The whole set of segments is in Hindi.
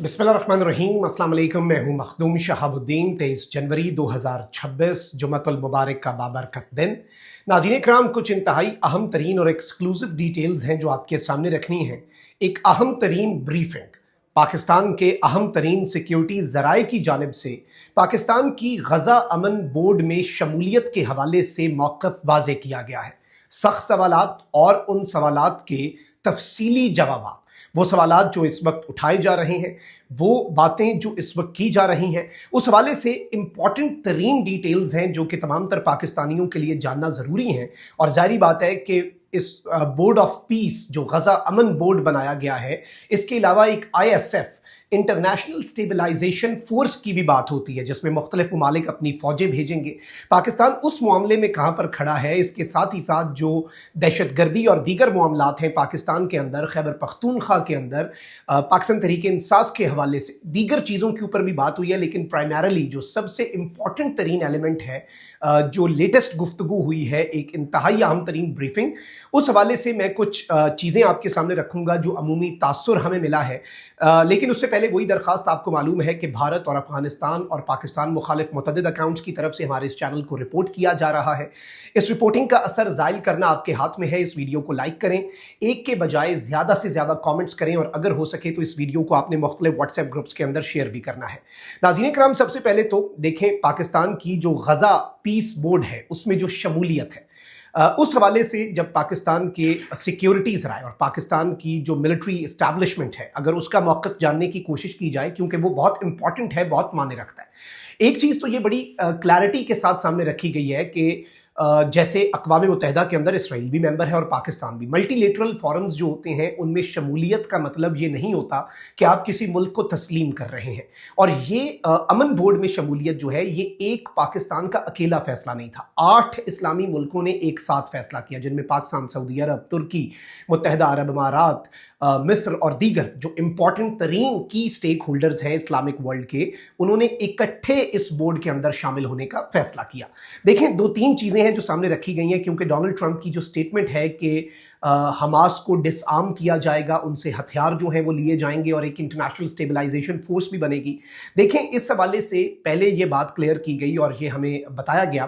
बिस्मिल्लाहिर्रहमानिर्रहीम। अस्सलाम वालेकुम। मैं हूं मखदूम शहाबुद्दीन। 23 जनवरी 2026 जुम्मतुल मुबारक का बाबरकत दिन। नाज़रीन किराम, कुछ इंतहाई अहम तरीन और एक्सक्लूसिव डिटेल्स हैं जो आपके सामने रखनी है। एक अहम तरीन ब्रीफिंग पाकिस्तान के अहम तरीन सिक्योरिटी ज़राए की जानिब से पाकिस्तान की गज़ा अमन बोर्ड में शमूलियत के हवाले से मौक़िफ़ वाज़े किया गया है। सख्त सवालात और उन सवालात के तफसीली जवाब, वो सवालात जो इस वक्त उठाए जा रहे हैं, वो बातें जो इस वक्त की जा रही हैं, उस हवाले से इंपॉर्टेंट तरीन डिटेल्स हैं जो कि तमाम तर पाकिस्तानियों के लिए जानना ज़रूरी हैं। और जाहिर बात है कि इस बोर्ड ऑफ पीस जो गज़ा अमन बोर्ड बनाया गया है, इसके अलावा एक ISF इंटरनेशनल स्टेबलाइजेशन फोर्स की भी बात होती है, जिसमें मुख्तलिफ ममालिक अपनी फ़ौजें भेजेंगे। पाकिस्तान उस मामले में कहाँ पर खड़ा है, इसके साथ ही साथ जो दहशत गर्दी और दीगर मामलात हैं पाकिस्तान के अंदर, खैबर पख्तूनख्वा के अंदर, पाकिस्तान तहरीक इंसाफ के हवाले से दीगर चीज़ों के ऊपर भी बात हुई है। लेकिन प्राइमरली जो सबसे इम्पॉर्टेंट तरीन एलिमेंट है, जो लेटेस्ट गुफ्तगू हुई है, एक इंतहाई अहम तरीन ब्रीफिंग, उस हवाले से मैं कुछ चीज़ें आपके सामने रखूँगा जो अमूमी तासुर हमें मिला है। लेकिन उससे पहले वही दरख्वास्त, आपको मालूम है कि भारत और अफगानिस्तान और पाकिस्तान मुखालिफ मुतअद्दिद अकाउंट्स की तरफ से हमारे इस चैनल को रिपोर्ट किया जा रहा है। इस रिपोर्टिंग का असर ज़ाहिर करना आपके हाथ में है। इस वीडियो को लाइक करें, एक के बजाय ज़्यादा से ज़्यादा कॉमेंट्स करें, और अगर हो सके तो इस वीडियो को आपने मुख्तलिफ व्हाट्सएप ग्रुप्स के अंदर शेयर भी करना है। नाज़रीन किराम, सबसे पहले तो देखें पाकिस्तान की जो गज़ा पीस बोर्ड है उसमें जो शमूलियत है, उस हवाले से जब पाकिस्तान के सिक्योरिटीज़ राय और पाकिस्तान की जो मिलिट्री इस्टेब्लिशमेंट है, अगर उसका मौक़िफ़ जानने की कोशिश की जाए, क्योंकि वो बहुत इंपॉर्टेंट है, बहुत मायने रखता है। एक चीज़ तो ये बड़ी क्लैरिटी के साथ सामने रखी गई है कि जैसे अक़वाम मुत्तहिदा के अंदर इसराइल भी मेंबर है और पाकिस्तान भी। मल्टीलेटरल फोरम्स जो होते हैं उनमें शमूलियत का मतलब ये नहीं होता कि आप किसी मुल्क को तस्लीम कर रहे हैं। और ये अमन बोर्ड में शमूलियत जो है, ये एक पाकिस्तान का अकेला फैसला नहीं था। 8 इस्लामी मुल्कों ने एक साथ फैसला किया, जिनमें पाकिस्तान, सऊदी अरब, तुर्की, मुत्तहिदा अरब अमारात, मिस्र और दीगर जो इंपॉर्टेंट तरीन की स्टेक होल्डर्स हैं इस्लामिक वर्ल्ड के, उन्होंने इकट्ठे इस बोर्ड के अंदर शामिल होने का फैसला किया। देखें, 2-3 चीज़ें जो सामने रखी गई हैं, क्योंकि डोनाल्ड ट्रंप की जो स्टेटमेंट है कि हमास को डिसआर्म किया जाएगा, उनसे हथियार जो हैं वो लिए जाएंगे और एक इंटरनेशनल स्टेबलाइजेशन फोर्स भी बनेगी। देखें, इस हवाले से पहले ये बात क्लियर की गई और ये हमें बताया गया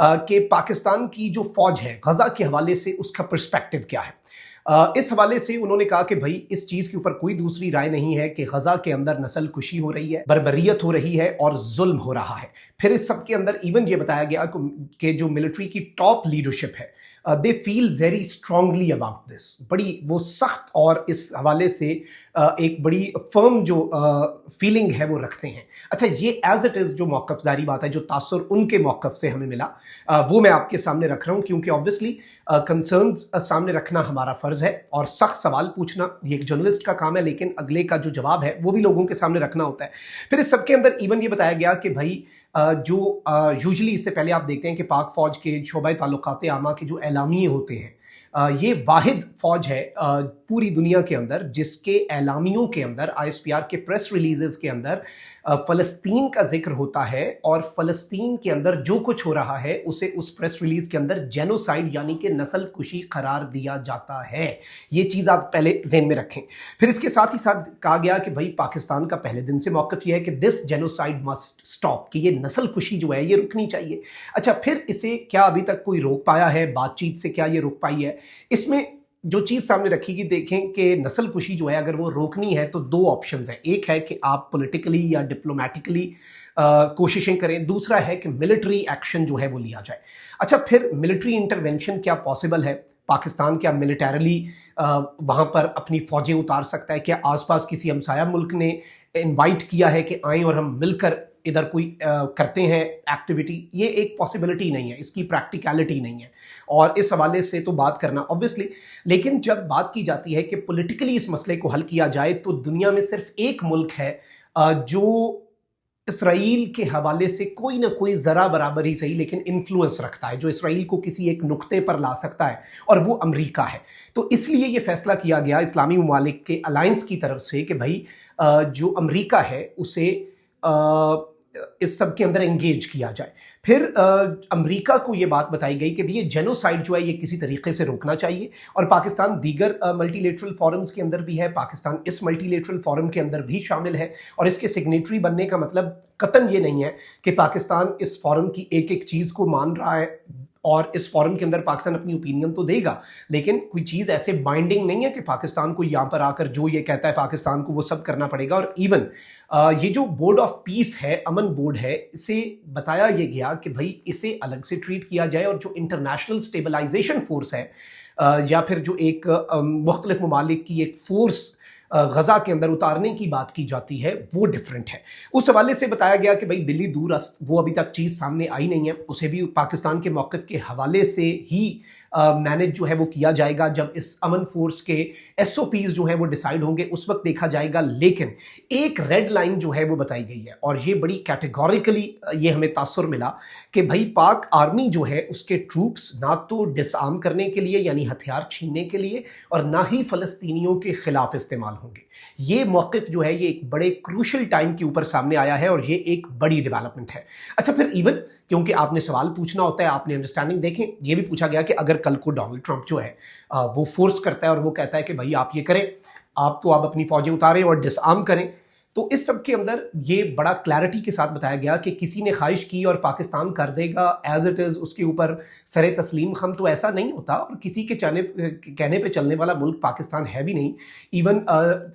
कि पाकिस्तान की जो फौज है गजा के हवाले से उसका पर्सपेक्टिव क्या है। इस हवाले से उन्होंने कहा कि भाई इस चीज़ के ऊपर कोई दूसरी राय नहीं है कि गजा के अंदर नस्ल कुशी हो रही है, बर्बरियत हो रही है और जुल्म हो रहा है। फिर इस सब के अंदर इवन ये बताया गया कि जो मिलिट्री की टॉप लीडरशिप है, they feel very strongly about this. बड़ी वो सख्त और इस हवाले से एक बड़ी फर्म जो फीलिंग है वो रखते हैं। अच्छा, ये एज इट इज़ जो मौक़िफ़, जारी बात है, जो तासुर उनके मौक़िफ़ से हमें मिला, वो मैं आपके सामने रख रहा हूँ, क्योंकि ऑब्वियसली कंसर्न्स सामने रखना हमारा फ़र्ज़ है और सख्त सवाल पूछना ये एक जर्नलिस्ट का काम है, लेकिन अगले का जो जवाब है वो भी लोगों के सामने रखना होता है। फिर इस सब के अंदर इवन ये बताया गया कि भाई जो यूजुअली इससे पहले आप देखते हैं कि पाक फ़ौज के शोबा ताल्लुकात आमा के जो एलामिये होते हैं, ये वाहिद फ़ौज है पूरी दुनिया के अंदर जिसके एलामियों के अंदर, ISPR के प्रेस रिलीज़ेस के अंदर फ़लस्तीन का जिक्र होता है, और फ़लस्तीन के अंदर जो कुछ हो रहा है उसे उस प्रेस रिलीज़ के अंदर जेनोसाइड यानी कि नस्ल कुशी करार दिया जाता है। ये चीज़ आप पहले ज़हन में रखें। फिर इसके साथ ही साथ कहा गया कि भाई पाकिस्तान का पहले दिन से मौक़िफ़ ये है कि दिस जेनोसाइड मस्ट स्टॉप, कि ये नस्ल कुशी जो है ये रुकनी चाहिए। अच्छा, फिर इसे क्या अभी तक कोई रोक पाया है? बातचीत से क्या ये रुक पाई है? इसमें जो चीज़ सामने रखी, देखें कि नस्ल कुशी जो है अगर वो रोकनी है तो 2 ऑप्शंस हैं। एक है कि आप पॉलिटिकली या डिप्लोमेटिकली कोशिशें करें, दूसरा है कि मिलिट्री एक्शन जो है वो लिया जाए। अच्छा, फिर मिलिट्री इंटरवेंशन क्या पॉसिबल है? पाकिस्तान क्या मिलिटरली वहाँ पर अपनी फ़ौजें उतार सकता है? क्या आसपास किसी हमसाया मुल्क ने इनवाइट किया है कि आएँ और हम मिलकर इधर कोई करते हैं एक्टिविटी? ये एक पॉसिबिलिटी नहीं है, इसकी प्रैक्टिकलिटी नहीं है, और इस हवाले से तो बात करना ऑब्वियसली। लेकिन जब बात की जाती है कि पॉलिटिकली इस मसले को हल किया जाए, तो दुनिया में सिर्फ एक मुल्क है जो इसराइल के हवाले से कोई ना कोई ज़रा बराबर ही सही लेकिन इन्फ्लुएंस रखता है, जो इसराइल को किसी एक नुक्ते पर ला सकता है, और वो अमेरिका है। तो इसलिए ये फैसला किया गया इस्लामी ममालिक के अलायंस की तरफ से कि भाई जो अमेरिका है उसे इस सब के अंदर एंगेज किया जाए। फिर अमेरिका को ये बात बताई गई कि ये जेनोसाइड जो है ये किसी तरीके से रोकना चाहिए, और पाकिस्तान दीगर मल्टीलेटरल फोरम्स के अंदर भी है, पाकिस्तान इस मल्टीलेटरल फोरम के अंदर भी शामिल है, और इसके सिग्नेटरी बनने का मतलब कतन ये नहीं है कि पाकिस्तान इस फोरम की एक एक चीज़ को मान रहा है, और इस फॉरम के अंदर पाकिस्तान अपनी ओपिनियन तो देगा, लेकिन कोई चीज़ ऐसे बाइंडिंग नहीं है कि पाकिस्तान को यहाँ पर आकर जो ये कहता है पाकिस्तान को वो सब करना पड़ेगा। और इवन ये जो बोर्ड ऑफ पीस है, अमन बोर्ड है, इसे बताया ये गया कि भाई इसे अलग से ट्रीट किया जाए, और जो इंटरनेशनल स्टेबलाइजेशन फोर्स है या फिर जो एक मुख्तलिफ ममालिक की एक फोर्स गजा के अंदर उतारने की बात की जाती है, वो डिफरेंट है। उस हवाले से बताया गया कि भाई दिल्ली दूर अस्त, वो अभी तक चीज़ सामने आई नहीं है, उसे भी पाकिस्तान के मौक़िफ़ के हवाले से ही मैनेज जो है वो किया जाएगा। जब इस अमन फोर्स के SOPs जो है वो डिसाइड होंगे उस वक्त देखा जाएगा। लेकिन एक रेड लाइन जो है वो बताई गई है, और ये बड़ी कैटेगोरिकली ये हमें तासुर मिला कि भाई पाक आर्मी जो है उसके ट्रूप्स ना तो डिसआर्म करने के लिए यानी हथियार छीनने के लिए, और ना ही फ़लस्तीनियों के खिलाफ इस्तेमाल होंगे। ये मौक़िफ़ जो है ये एक बड़े क्रूशल टाइम के ऊपर सामने आया है, और ये एक बड़ी डेवलपमेंट है। अच्छा, फिर इवन क्योंकि आपने सवाल पूछना होता है, आपने अंडरस्टैंडिंग देखें, ये भी पूछा गया कि अगर कल को डोनाल्ड ट्रंप जो है वो फोर्स करता है और वो कहता है कि भाई आप ये करें, आप तो आप अपनी फौजें उतारें और डिसआर्म करें, तो इस सब के अंदर ये बड़ा क्लैरिटी के साथ बताया गया कि किसी ने ख्वाहिश की और पाकिस्तान कर देगा एज इट इज़, उसके ऊपर सरे तस्लीम खम, तो ऐसा नहीं होता, और किसी के कहने पे चलने वाला मुल्क पाकिस्तान है भी नहीं। इवन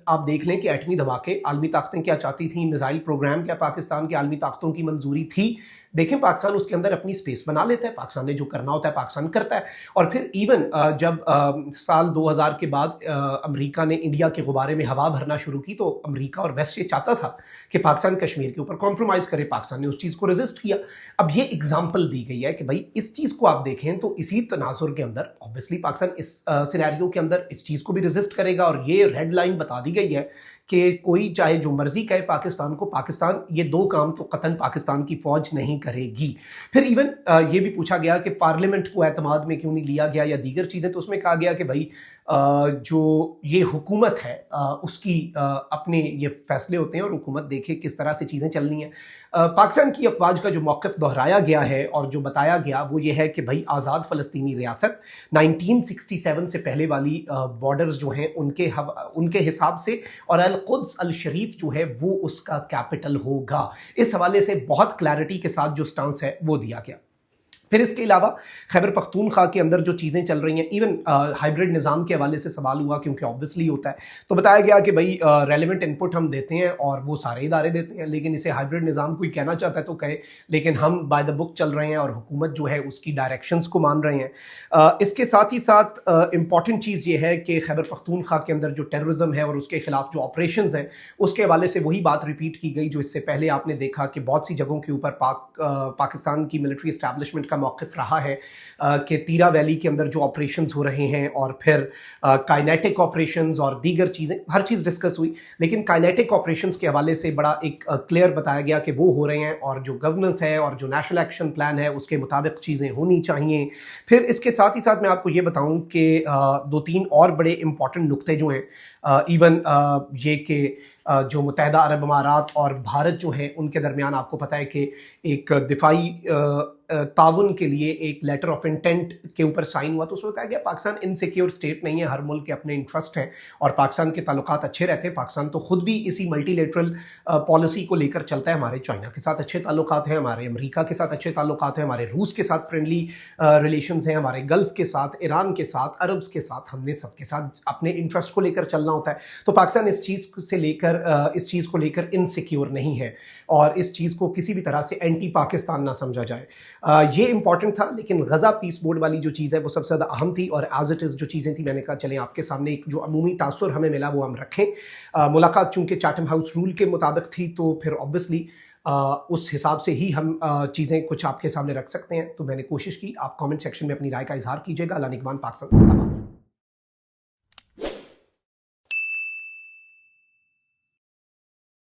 आप देख लें कि एटमी धमाके आलमी ताकतें क्या चाहती थी, मिसाइल प्रोग्राम क्या पाकिस्तान के आलमी ताकतों की मंजूरी थी, देखें पाकिस्तान उसके अंदर अपनी स्पेस बना लेता है, पाकिस्तान ने जो करना होता है पाकिस्तान करता है। और फिर इवन जब साल 2000 के बाद अमेरिका ने इंडिया के गुब्बारे में हवा भरना शुरू की, तो अमेरिका और वेस्ट ये चाहता था कि पाकिस्तान कश्मीर के ऊपर कॉम्प्रोमाइज़ करे, पाकिस्तान ने उस चीज़ को रेजिस्ट किया। अब ये एग्जाम्पल दी गई है कि भाई इस चीज़ को आप देखें तो इसी तनाजुर के अंदर ऑब्वियसली पाकिस्तान इस सिनेरियो के अंदर इस चीज़ को भी रेजिस्ट करेगा, और ये रेड लाइन बता दी गई है कि कोई चाहे जो मर्जी कहे पाकिस्तान को, पाकिस्तान ये दो काम तो कतन पाकिस्तान की फौज नहीं करेगी। फिर इवन ये भी पूछा गया कि पार्लियामेंट को एतमाद में क्यों नहीं लिया गया या दीगर चीज़ें, तो उसमें कहा गया कि भाई जो ये हुकूमत है उसकी अपने ये फैसले होते हैं, और हुकूमत देखे किस तरह से चीज़ें चलनी हैं। पाकिस्तान की अफवाज का जो मौक़िफ़ दोहराया गया है और जो बताया गया वो ये है कि भाई आज़ाद फ़लस्तीनी रियासत 1967 से पहले वाली बॉर्डर्स जो हैं उनके हिसाब से, और अल-कुद्स अल-शरीफ जो है वो उसका कैपिटल होगा। इस हवाले से बहुत क्लैरिटी के साथ जो स्टांस है वो दिया गया। फिर इसके अलावा खैबर पख्तूनख्वा के अंदर जो चीज़ें चल रही हैं, इवन हाइब्रिड निज़ाम के हवाले से सवाल हुआ क्योंकि ऑब्वियसली होता है, तो बताया गया कि भाई रेलिवेंट इनपुट हम देते हैं और वो सारे इदारे देते हैं, लेकिन इसे हाइब्रिड निज़ाम कोई कहना चाहता है तो कहे, लेकिन हम बाय द बुक चल रहे हैं और हुकूमत जो है उसकी डायरेक्शंस को मान रहे हैं। इसके साथ ही साथ इम्पॉर्टेंट चीज़ ये है कि खैबर पख्तूनख्वा के अंदर जो टेररिज्म है और उसके खिलाफ जो ऑपरेशंस हैं उसके हवाले से वही बात रिपीट की गई जो इससे पहले आपने देखा कि बहुत सी जगहों के ऊपर पाकिस्तान की मिलिट्री एस्टैब्लिशमेंट का मौक़िफ़ रहा है कि तीरा वैली के अंदर जो ऑपरेशंस हो रहे हैं, और फिर काइनेटिक ऑपरेशंस और दीगर चीज़ें, हर चीज़ डिस्कस हुई, लेकिन काइनेटिक ऑपरेशंस के हवाले से बड़ा एक क्लियर बताया गया कि वो हो रहे हैं, और जो गवर्नेंस है और जो नेशनल एक्शन प्लान है उसके मुताबिक चीज़ें होनी चाहिए। फिर इसके साथ ही साथ मैं आपको ये बताऊं कि 2-3 और बड़े इंपॉर्टेंट नुक्ते जो हैं, इवन ये कि जो मुत्तहिदा अरब अमारात और भारत जो है उनके दरमियान आपको पता है कि एक दिफाई ताउन के लिए एक लेटर ऑफ इंटेंट के ऊपर साइन हुआ, तो उसमें बताया गया पाकिस्तान इनसिक्योर स्टेट नहीं है, हर मुल्क के अपने इंटरेस्ट हैं और पाकिस्तान के ताल्लुकात अच्छे रहते हैं। पाकिस्तान तो खुद भी इसी मल्टीलेटरल पॉलिसी को लेकर चलता है, हमारे चाइना के साथ अच्छे ताल्लुकात हैं, हमारे अमेरिका के साथ अच्छे ताल्लुकात हैं, हमारे रूस के साथ फ्रेंडली रिलेशंस हैं, हमारे गल्फ़ के साथ, ईरान के साथ, अरब्स के साथ, हमने सबके साथ अपने इंटरेस्ट को लेकर चलना होता है। तो पाकिस्तान इस चीज़ को लेकर इनसिक्योर नहीं है, और इस चीज़ को किसी भी तरह से एंटी पाकिस्तान ना समझा जाए। ये इंपॉर्टेंट था, लेकिन गज़ा पीस बोर्ड वाली जो चीज़ है वो सबसे ज़्यादा अहम थी, और एज इट इज़ जो चीज़ें थी मैंने कहा चलें आपके सामने एक जो अमूमी तासुर हमें मिला वो हम रखें। मुलाकात चूँकि चैथम हाउस रूल के मुताबिक थी, तो फिर ऑब्वियसली उस हिसाब से ही हम चीज़ें कुछ आपके सामने रख सकते हैं। तो मैंने कोशिश की, आप कमेंट सेक्शन में अपनी राय का इजहार कीजिएगा। अल्लाह निगहबान, पाक जिंदाबाद।